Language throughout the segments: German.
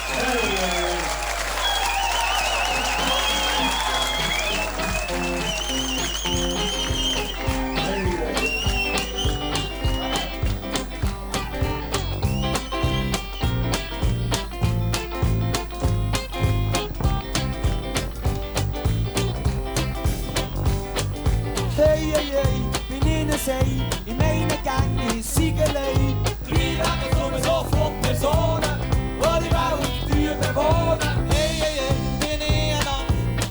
Hey, hey, hey, bin ich ein Sei, in meinen Gängen Siegelei. 3 Leben sowieso von Personen, die die Welt bewohnen. Hey, hey, hey, bin ich ein Aff,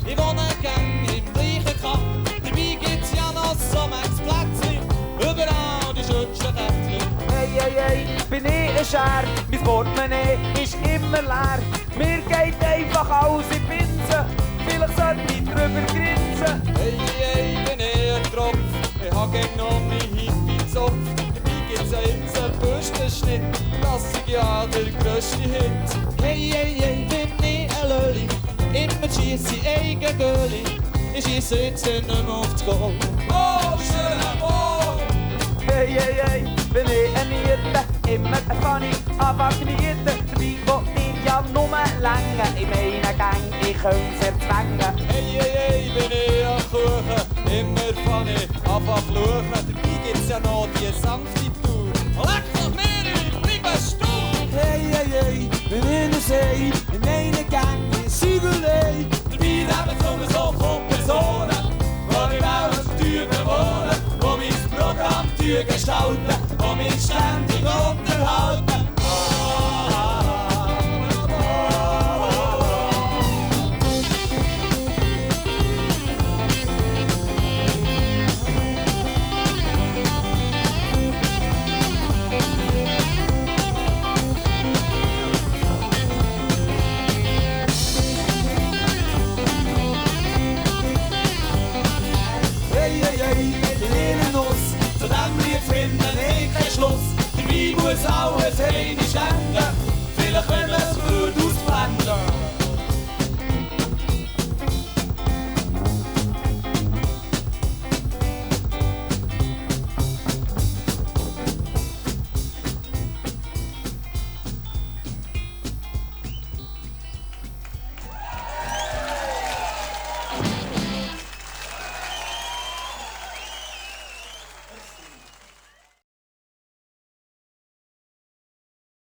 ich wohne gern im gleichen Kaff. Dabei gibt's ja noch so manches Plätzchen, überall die schönsten Käppchen. Hey, hey, hey, bin ich ein Scher, mein Portemonnaie ist immer leer. Mir geht einfach alles in die Pinse, vielleicht sollte ich drüber grinsen. Hey, hey, bin ich ein Tropf, ich hab gern noch mein Hippie-Zopf. Dabei gibt's einen Inselbüstenschnitt, das ist ja der grösste Hit. Hey, hey, hey, bin ich ein Löli, immer schiess ich eigen Göli. Ich schiesse jetzt nicht mehr auf das Goal. Oh, schöner Ball! Hey, hey, hey, bin ich ein Niete, immer ein Funny, aber Niete. Dabei will ich ja nur länger, in meinen Gang, ich könnte erzwängen. Hey, hey, hey, bin ich ein Kuchen, immer Funny, aber fluchen. Dabei gibt's ja noch die sanfte Tour. Leck doch mir, ich bleib stur. Hey, hey, hey, bin ich ein Sei, in meinen Gang, Siegelei. Dabei leben sowieso von Personen, die die Welt bewohnen, die mein Programm gestalten, die mich ständig